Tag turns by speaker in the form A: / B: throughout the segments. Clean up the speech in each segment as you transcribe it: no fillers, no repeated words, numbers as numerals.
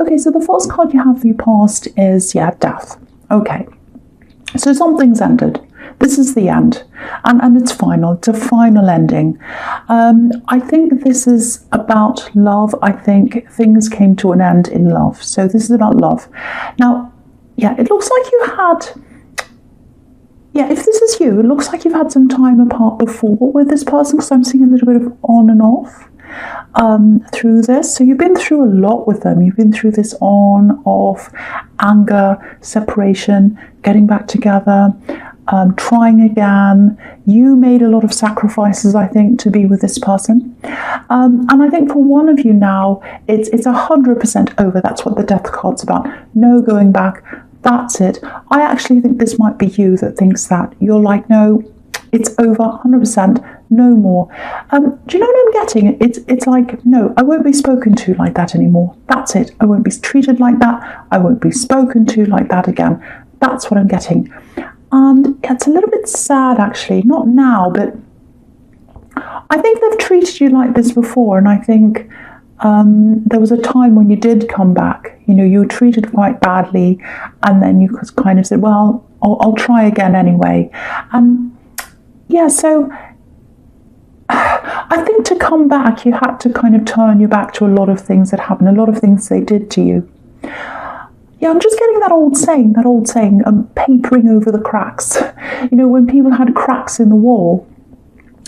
A: Okay, so the first card you have for your past is, yeah, death. Okay, so something's ended. This is the end, and it's final. It's a final ending. I think this is about love. I think things came to an end in love. So this is about love. Now, yeah, it looks like you had, yeah, if this is you, it looks like you've had some time apart before with this person, because I'm seeing a little bit of on and off through this. So you've been through a lot with them. You've been through this on, off, anger, separation, getting back together, trying again. You made a lot of sacrifices, I think, to be with this person. And I think for one of you now, it's 100% over. That's what the death card's about. No going back. That's it. I actually think this might be you that thinks that. You're like, no, it's over, 100%, no more. Do you know what I'm getting? It's like, no, I won't be spoken to like that anymore. That's it. I won't be treated like that. I won't be spoken to like that again. That's what I'm getting. And it's a little bit sad, actually. Not now, but I think they've treated you like this before. And I think there was a time when you did come back. You know, you were treated quite badly. And then you kind of said, well, I'll try again anyway. And yeah, so I think to come back, you had to kind of turn your back to a lot of things that happened, a lot of things they did to you. Yeah, I'm just getting that old saying, papering over the cracks. You know, when people had cracks in the wall,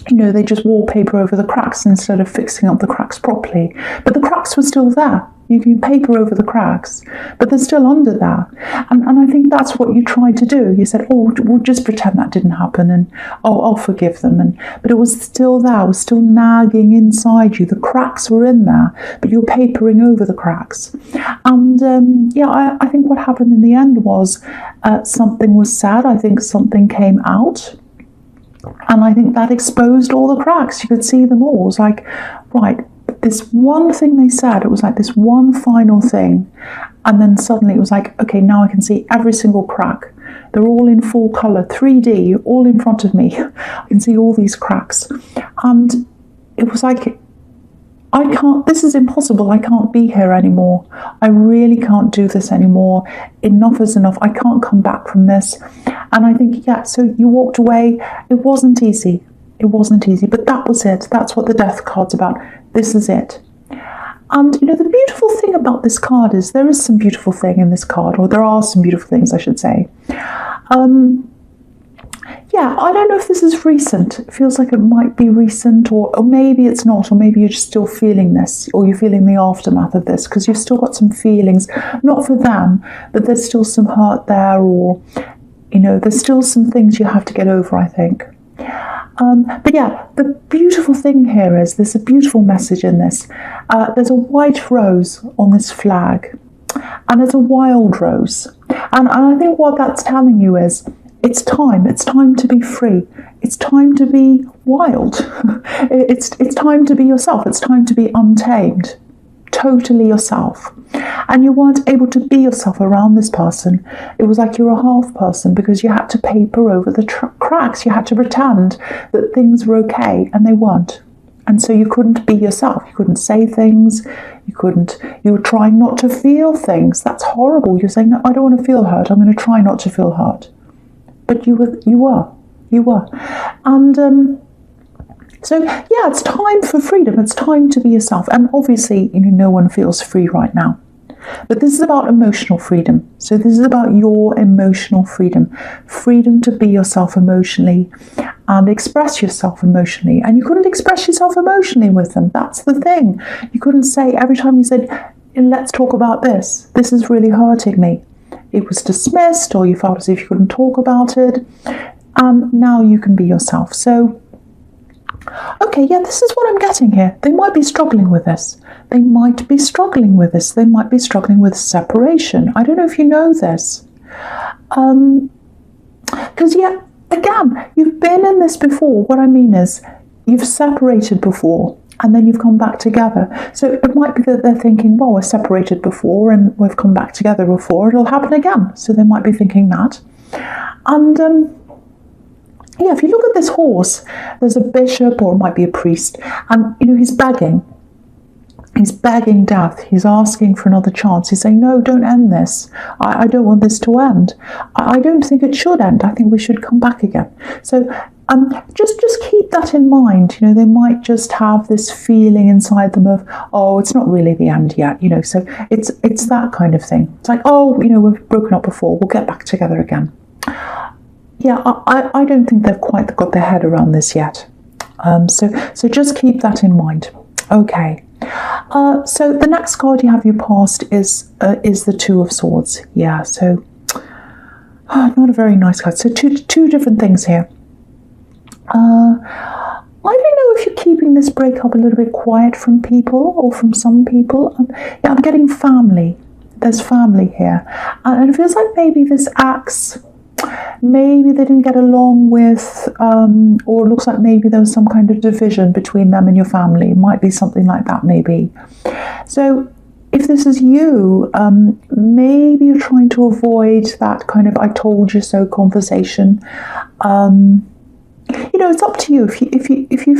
A: you know, they just wallpaper over the cracks instead of fixing up the cracks properly. But the cracks were still there. You can paper over the cracks, but they're still under there. And I think that's what you tried to do. You said, oh, we'll just pretend that didn't happen, and oh, I'll forgive them. But it was still there. It was still nagging inside you. The cracks were in there, but you were papering over the cracks. And yeah, I think what happened in the end was something was said. I think something came out. And I think that exposed all the cracks. You could see them all. It was like, right, this one thing they said, it was like this one final thing. And then suddenly it was like, okay, now I can see every single crack. They're all in full colour, 3D, all in front of me. I can see all these cracks. And it was like, this is impossible. I can't be here anymore. I really can't do this anymore. Enough is enough. I can't come back from this. And I think, yeah, so you walked away. It wasn't easy. It wasn't easy, but that was it. That's what the death card's about. This is it. And, you know, the beautiful thing about this card is there is some beautiful thing in this card, or there are some beautiful things, I should say. Yeah, I don't know if this is recent. It feels like it might be recent, or maybe it's not, or maybe you're just still feeling this, or you're feeling the aftermath of this, because you've still got some feelings, not for them, but there's still some hurt there, or, you know, there's still some things you have to get over, I think. But yeah, the beautiful thing here is there's a beautiful message in this. There's a white rose on this flag, and it's a wild rose. And I think what that's telling you is it's time to be free. It's time to be wild. It's time to be yourself. It's time to be untamed, totally yourself. And you weren't able to be yourself around this person. It was like you're a half person because you had to paper over the cracks. You had to pretend that things were okay, and they weren't. And so you couldn't be yourself. You couldn't say things. You were trying not to feel things. That's horrible. You're saying, no, I don't want to feel hurt. I'm going to try not to feel hurt. But you were. And so, yeah, it's time for freedom. It's time to be yourself. And obviously, you know, no one feels free right now. But this is about emotional freedom. So this is about your emotional freedom. Freedom to be yourself emotionally and express yourself emotionally. And you couldn't express yourself emotionally with them. That's the thing. You couldn't say, every time you said, let's talk about this. This is really hurting me. It was dismissed, or you felt as if you couldn't talk about it. And now you can be yourself. So, okay, yeah, this is what I'm getting here. They might be struggling with this. They might be struggling with this. They might be struggling with separation. I don't know if you know this. Because, yeah, again, you've been in this before. What I mean is you've separated before and then you've come back together. So it might be that they're thinking, well, we're separated before and we've come back together before. It'll happen again. So they might be thinking that. And yeah, if you look at this horse, there's a bishop, or it might be a priest, and, you know, he's begging. He's begging death. He's asking for another chance. He's saying, no, don't end this. I don't want this to end. I don't think it should end. I think we should come back again. So just keep that in mind. You know, they might just have this feeling inside them of, oh, it's not really the end yet. You know, so it's that kind of thing. It's like, oh, you know, we've broken up before. We'll get back together again. Yeah, I don't think they've quite got their head around this yet. So just keep that in mind. Okay. So the next card you have your past is the Two of Swords. Yeah, so not a very nice card. So two different things here. I don't know if you're keeping this breakup a little bit quiet from people or from some people. Yeah, I'm getting family. There's family here, and it feels like maybe this ex, maybe they didn't get along with, or it looks like maybe there was some kind of division between them and your family. It might be something like that, maybe. So if this is you, maybe you're trying to avoid that kind of "I told you so" conversation. You know, it's up to you. If you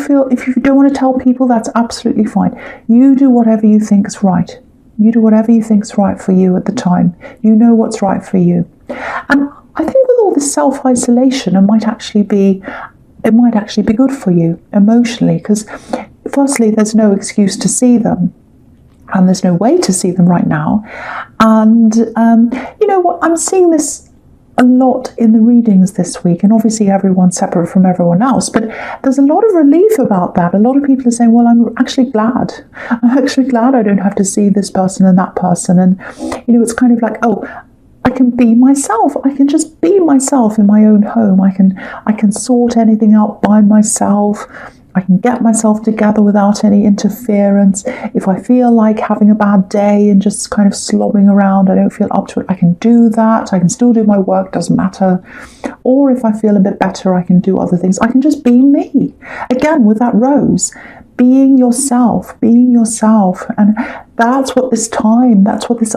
A: don't want to tell people, that's absolutely fine. You do whatever you think is right. You do whatever you think is right for you at the time. You know what's right for you. And I think with all this self-isolation, it might actually be good for you emotionally, because firstly, there's no excuse to see them, and there's no way to see them right now. And you know what? I'm seeing this a lot in the readings this week, and obviously everyone's separate from everyone else, but there's a lot of relief about that. A lot of people are saying, well, I'm actually glad I don't have to see this person and that person. And you know, it's kind of like, oh, I can be myself. I can just be myself in my own home. I can sort anything out by myself. I can get myself together without any interference. If I feel like having a bad day and just kind of slobbing around, I don't feel up to it, I can do that. I can still do my work, doesn't matter. Or if I feel a bit better, I can do other things. I can just be me. Again, with that rose, being yourself. And that's what this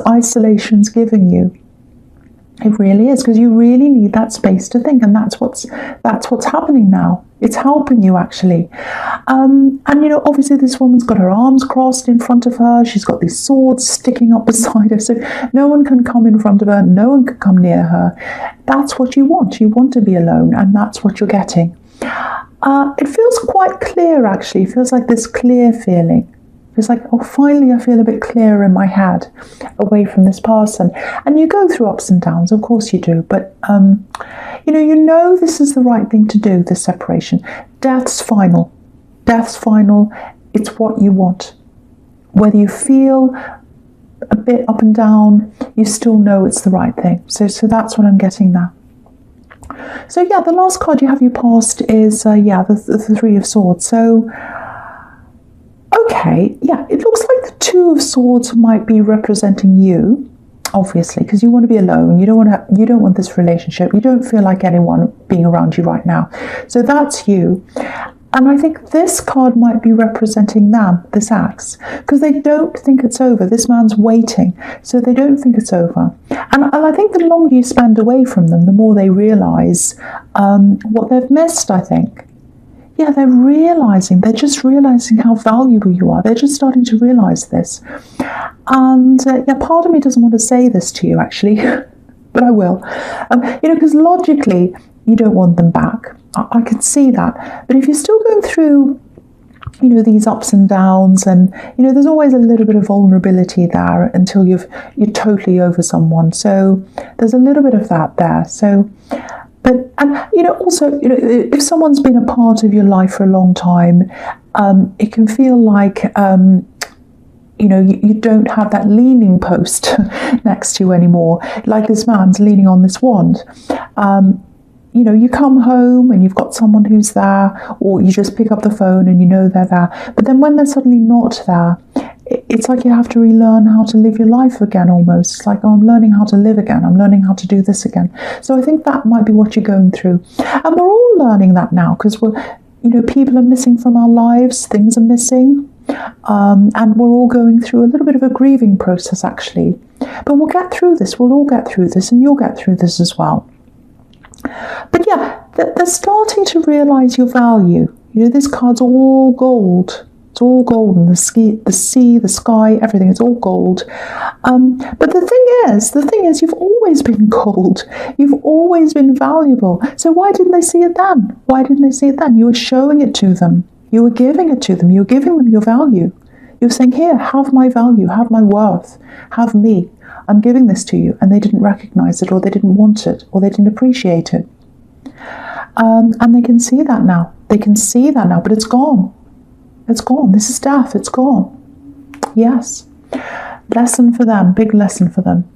A: isolation's giving you. It really is, because you really need that space to think, and that's what's happening now. It's helping you, actually. And you know, obviously this woman's got her arms crossed in front of her. She's got these swords sticking up beside her, so no one can come in front of her, no one can come near her. That's what you want. You want to be alone, and that's what you're getting. It feels quite clear, actually. It feels like this clear feeling. It's like, oh, finally I feel a bit clearer in my head away from this person. And you go through ups and downs, of course you do. But, you know this is the right thing to do, this separation. Death's final. Death's final. It's what you want. Whether you feel a bit up and down, you still know it's the right thing. So that's what I'm getting there. So yeah, the last card you have your past is, the Three of Swords. So, okay, yeah, it looks like the Two of Swords might be representing you, obviously, because you want to be alone. You don't want this relationship. You don't feel like anyone being around you right now. So that's you. And I think this card might be representing them, this ex, because they don't think it's over. This man's waiting, so they don't think it's over. And I think the longer you spend away from them, the more they realise what they've missed, I think. Yeah, they're just realising how valuable you are. They're just starting to realise this. And part of me doesn't want to say this to you, actually, but I will. Because logically, you don't want them back. I can see that. But if you're still going through, these ups and downs, and, there's always a little bit of vulnerability there until you're totally over someone. So there's a little bit of that there. So... But, also, if someone's been a part of your life for a long time, it can feel like, you don't have that leaning post next to you anymore. Like this man's leaning on this wand. You come home and you've got someone who's there, or you just pick up the phone and they're there. But then when they're suddenly not there, it's like you have to relearn how to live your life again, almost. It's like, oh, I'm learning how to live again. I'm learning how to do this again. So I think that might be what you're going through. And we're all learning that now, because people are missing from our lives. Things are missing. And we're all going through a little bit of a grieving process, actually. But we'll get through this. We'll all get through this, and you'll get through this as well. But yeah, they're starting to realise your value. This card's all gold. It's all golden. The sea, the sky, everything. It's all gold. But the thing is, you've always been gold. You've always been valuable. So why didn't they see it then? Why didn't they see it then? You were showing it to them. You were giving it to them. You were giving them your value. You were saying, here, have my value, have my worth, have me. I'm giving this to you. And they didn't recognize it, or they didn't want it, or they didn't appreciate it. And they can see that now. They can see that now, but it's gone. It's gone. This is death. It's gone. Yes. Lesson for them. Big lesson for them.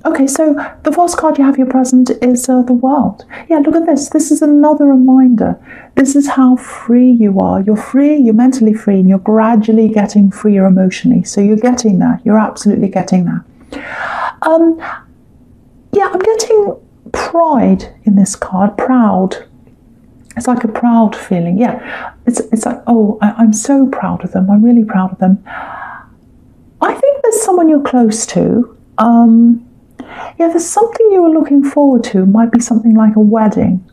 A: Okay, so the first card you have here present is the World. Yeah, look at this. This is another reminder. This is how free you are. You're free. You're mentally free, and you're gradually getting freer emotionally. So you're getting there. You're absolutely getting there. Yeah, I'm getting pride in this card. Proud. It's like a proud feeling. Yeah, it's like, oh, I'm so proud of them. I'm really proud of them. I think there's someone you're close to. Yeah, there's something you were looking forward to. It might be something like a wedding,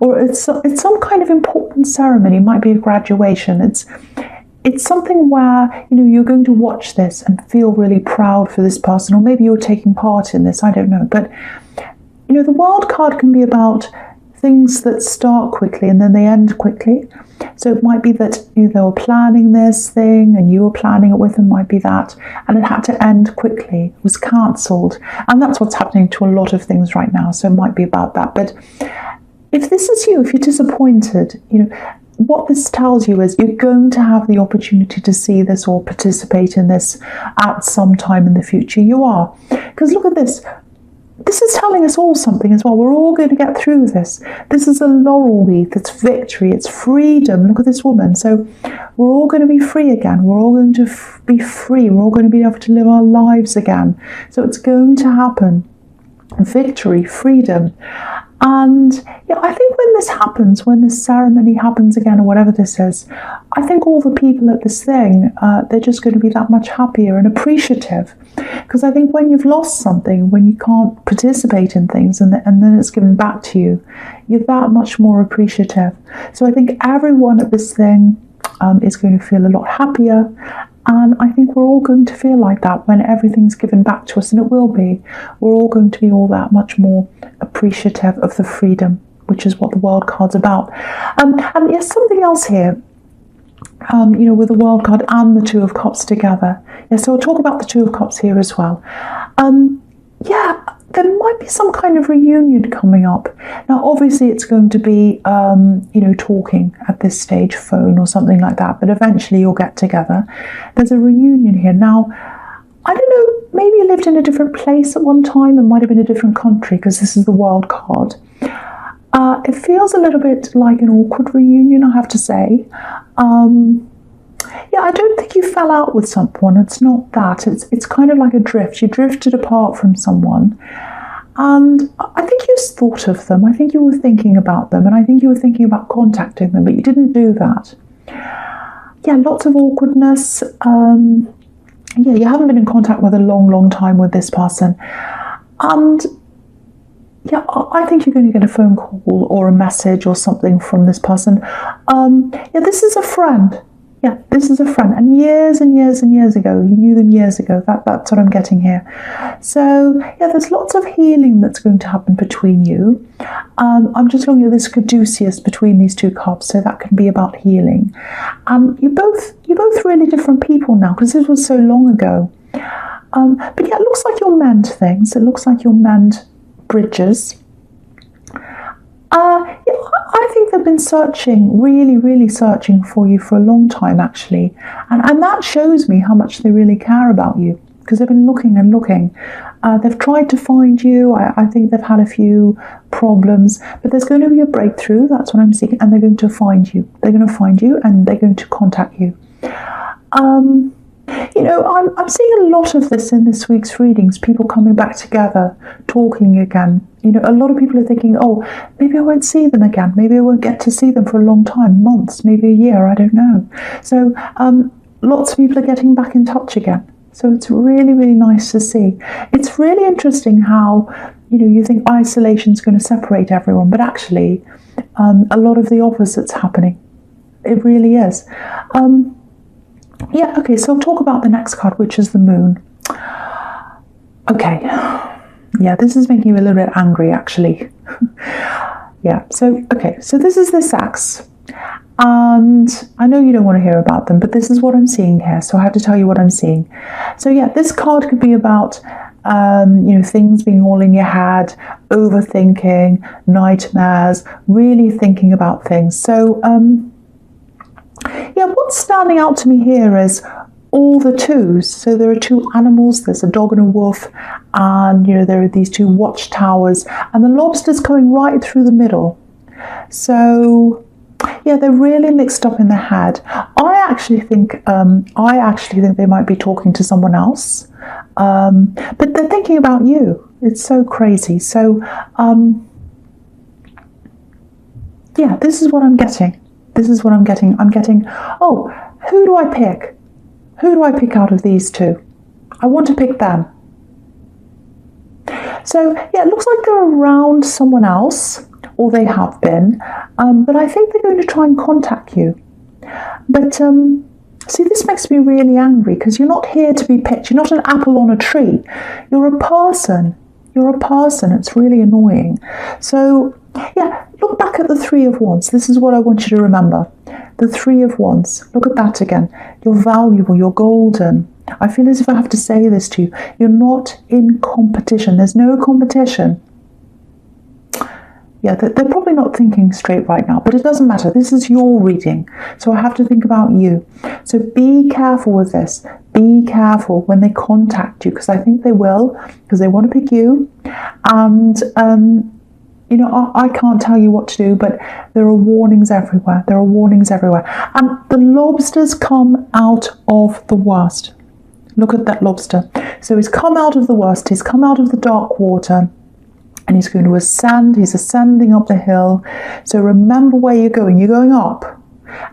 A: or it's some kind of important ceremony. It might be a graduation. It's something where, you know, you're going to watch this and feel really proud for this person, or maybe you're taking part in this. I don't know, but you know, the World card can be about things that start quickly and then they end quickly. So it might be that, you know, they were planning this thing and you were planning it with them, might be that, and it had to end quickly. It was cancelled. And that's what's happening to a lot of things right now. So it might be about that. But if this is you, if you're disappointed, you know, what this tells you is you're going to have the opportunity to see this or participate in this at some time in the future. You are. Because look at this. This is telling us all something as well. We're all going to get through this. This is a laurel wreath. It's victory. It's freedom. Look at this woman. So we're all going to be free again. We're all going to be free. We're all going to be able to live our lives again. So it's going to happen. Victory, freedom. And yeah, I think when this happens, when this ceremony happens again, or whatever this is, I think all the people at this thing, they're just going to be that much happier and appreciative. Because I think when you've lost something, when you can't participate in things and then it's given back to you, you're that much more appreciative. So I think everyone at this thing is going to feel a lot happier. And I think we're all going to feel like that when everything's given back to us, and it will be. We're all going to be all that much more appreciative of the freedom, which is what the World card's about. And yes, something else here, you know, with the World card and the Two of Cups together. Yeah, so we'll talk about the Two of Cups here as well. Yeah, there might be some kind of reunion coming up. Now, obviously, it's going to be, you know, talking at this stage, phone or something like that, but eventually you'll get together. There's a reunion here. Now, I don't know, maybe you lived in a different place at one time. It might have been a different country, because this is the World card. It feels a little bit like an awkward reunion, I have to say. Yeah, I don't think you fell out with someone. It's not that. It's kind of like a drift. You drifted apart from someone. And I think you thought of them. I think you were thinking about them. And I think you were thinking about contacting them, but you didn't do that. Yeah, lots of awkwardness. Yeah, you haven't been in contact with a long, long time with this person. And yeah, I think you're going to get a phone call or a message or something from this person. Yeah, this is a friend. Yeah, this is a friend. And years and years and years ago, you knew them years ago. That's what I'm getting here. So, yeah, there's lots of healing that's going to happen between you. I'm just looking at this caduceus between these two cups, so that can be about healing. You're both really different people now, because this was so long ago. But yeah, it looks like you'll mend things. It looks like you'll mend bridges. Yeah, I think they've been searching, really, really searching for you for a long time, actually. And that shows me how much they really care about you, because they've been looking and looking. They've tried to find you. I think they've had a few problems, but there's going to be a breakthrough. That's what I'm seeing. And they're going to find you. They're going to find you and they're going to contact you. You know, I'm seeing a lot of this in this week's readings, people coming back together, talking again. You know, a lot of people are thinking, oh, maybe I won't see them again. Maybe I won't get to see them for a long time, months, maybe a year, I don't know. So lots of people are getting back in touch again. So it's really, really nice to see. It's really interesting how, you know, you think isolation is going to separate everyone, but actually a lot of the opposite's happening. It really is. Yeah, okay, so I'll talk about the next card, which is the Moon. Okay, yeah, this is making me a little bit angry, actually. Yeah, so, okay, so this is this axe. And I know you don't want to hear about them, but this is what I'm seeing here, so I have to tell you what I'm seeing. So yeah, this card could be about things being all in your head, overthinking, nightmares, really thinking about things. So yeah, what's standing out to me here is all the twos. So there are two animals, there's a dog and a wolf, and there are these two watchtowers, and the lobster's coming right through the middle. So yeah, they're really mixed up in their head. I actually think they might be talking to someone else, but they're thinking about you. It's so crazy. So yeah, this is what I'm getting. I'm getting, oh, who do I pick? Who do I pick out of these two? I want to pick them. So yeah, it looks like they're around someone else, or they have been, but I think they're going to try and contact you. But see, this makes me really angry, because you're not here to be picked. You're not an apple on a tree. You're a person. It's really annoying. So yeah, look back at the Three of Wands. This is what I want you to remember. The Three of Wands. Look at that again. You're valuable. You're golden. I feel as if I have to say this to you. You're not in competition. There's no competition. Yeah, they're probably not thinking straight right now, but it doesn't matter. This is your reading, so I have to think about you. So be careful with this. Be careful when they contact you, because I think they will, because they want to pick you. And, I can't tell you what to do, but there are warnings everywhere. And the lobster's come out of the worst. Look at that lobster. So he's come out of the worst. He's come out of the dark water. And he's going to ascend. He's ascending up the hill. So remember where you're going. You're going up.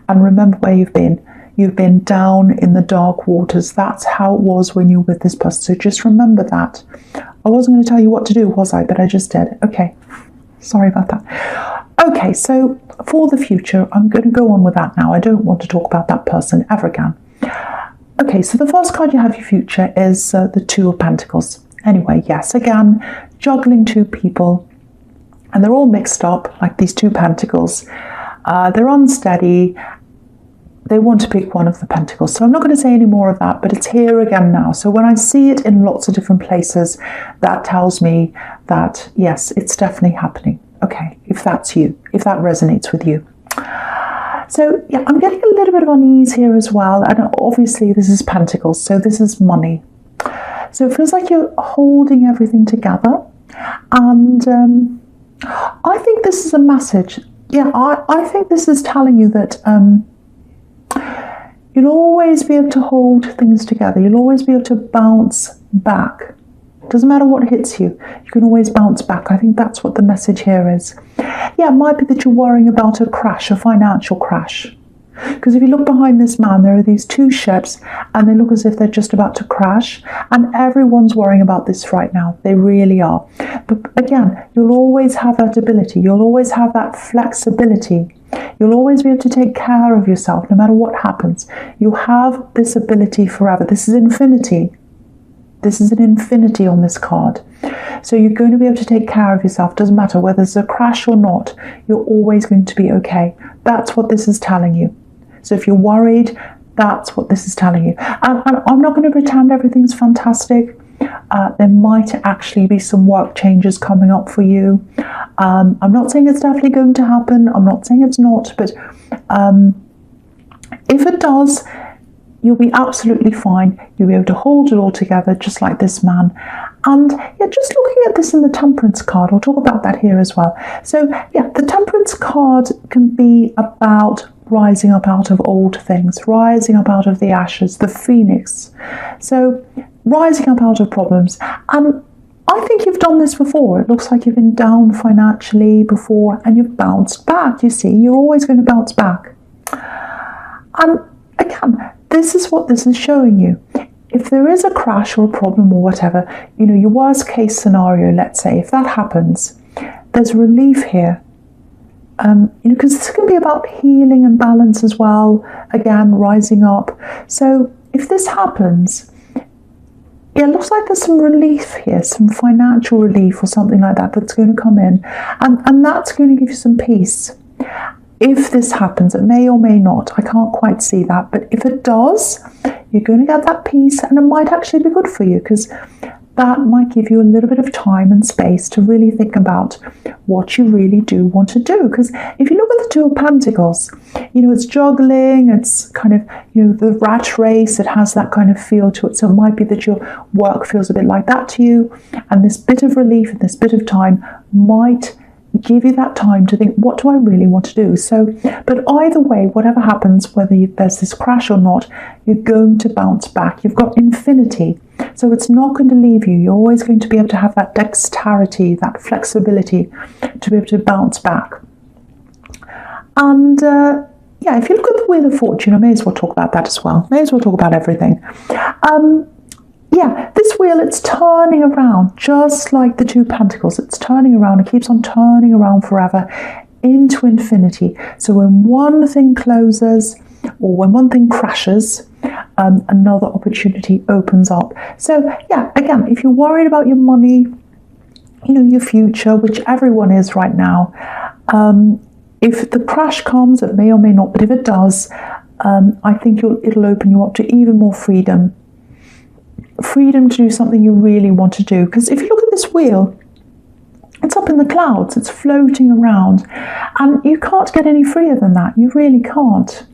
A: And remember where you've been. You've been down in the dark waters. That's how it was when you were with this person. So just remember that. I wasn't going to tell you what to do, was I? But I just did. Okay. Sorry about that. Okay, so for the future, I'm going to go on with that now. I don't want to talk about that person ever again. Okay, so the first card you have for your future is the Two of Pentacles. Anyway, yes, again, juggling two people, and they're all mixed up, like these two pentacles. They're unsteady. They want to pick one of the pentacles. So I'm not going to say any more of that, but it's here again now. So when I see it in lots of different places, that tells me that, yes, it's definitely happening. Okay, if that's you, if that resonates with you. So yeah, I'm getting a little bit of unease here as well. And obviously this is pentacles, so this is money. So it feels like you're holding everything together. And I think this is a message. Yeah, I think this is telling you that you'll always be able to hold things together. You'll always be able to bounce back. Doesn't matter what hits you, you can always bounce back. I think that's what the message here is. Yeah, it might be that you're worrying about a crash, a financial crash. Because if you look behind this man, there are these two ships, and they look as if they're just about to crash. And everyone's worrying about this right now. They really are. But again, you'll always have that ability. You'll always have that flexibility. You'll always be able to take care of yourself no matter what happens. You have this ability forever. This is infinity. This is an infinity on this card. So you're going to be able to take care of yourself. Doesn't matter whether there's a crash or not. You're always going to be okay. That's what this is telling you. So if you're worried, that's what this is telling you. And I'm not going to pretend everything's fantastic. There might actually be some work changes coming up for you. I'm not saying it's definitely going to happen. I'm not saying it's not. But if it does, you'll be absolutely fine. You'll be able to hold it all together, just like this man. And yeah, just looking at this in the Temperance card, I'll talk about that here as well. So yeah, the Temperance card can be about rising up out of old things, rising up out of the ashes, the phoenix. So rising up out of problems. And I think you've done this before. It looks like you've been down financially before and you've bounced back. You see, you're always going to bounce back. And again, this is what this is showing you. If there is a crash or a problem or whatever, your worst case scenario, let's say, if that happens, there's relief here. because this can be about healing and balance as well, again, rising up. So if this happens, it looks like there's some relief here, some financial relief or something like that that's going to come in, and that's going to give you some peace. If this happens, it may or may not, I can't quite see that, but if it does, you're going to get that peace, and it might actually be good for you, because that might give you a little bit of time and space to really think about what you really do want to do. Because if you look at the Two of Pentacles, it's juggling, it's kind of, the rat race, it has that kind of feel to it. So it might be that your work feels a bit like that to you, and this bit of relief and this bit of time might give you that time to think, what do I really want to do? So, but either way, whatever happens, whether there's this crash or not, you're going to bounce back. You've got infinity. So it's not going to leave you. You're always going to be able to have that dexterity, that flexibility to be able to bounce back. And if you look at the Wheel of Fortune, I may as well talk about that as well. May as well talk about everything. This wheel, it's turning around just like the Two Pentacles. It's turning around. It keeps on turning around forever into infinity. So when one thing closes or when one thing crashes, another opportunity opens up. So again, if you're worried about your money, your future, which everyone is right now, if the crash comes, it may or may not, but if it does, I think it'll open you up to even more freedom. Freedom to do something you really want to do. Because if you look at this wheel, it's up in the clouds, it's floating around, and you can't get any freer than that. You really can't.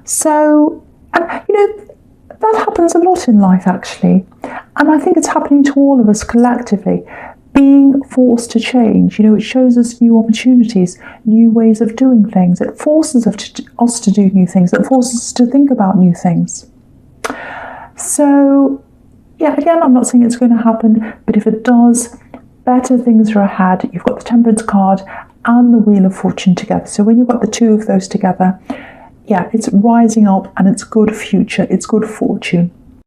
A: So, that happens a lot in life, actually. And I think it's happening to all of us collectively. Being forced to change, it shows us new opportunities, new ways of doing things. It forces us to do new things. It forces us to think about new things. So, again, I'm not saying it's going to happen, but if it does, better things are ahead. You've got the Temperance card and the Wheel of Fortune together. So when you've got the two of those together, it's rising up and it's good future, it's good fortune.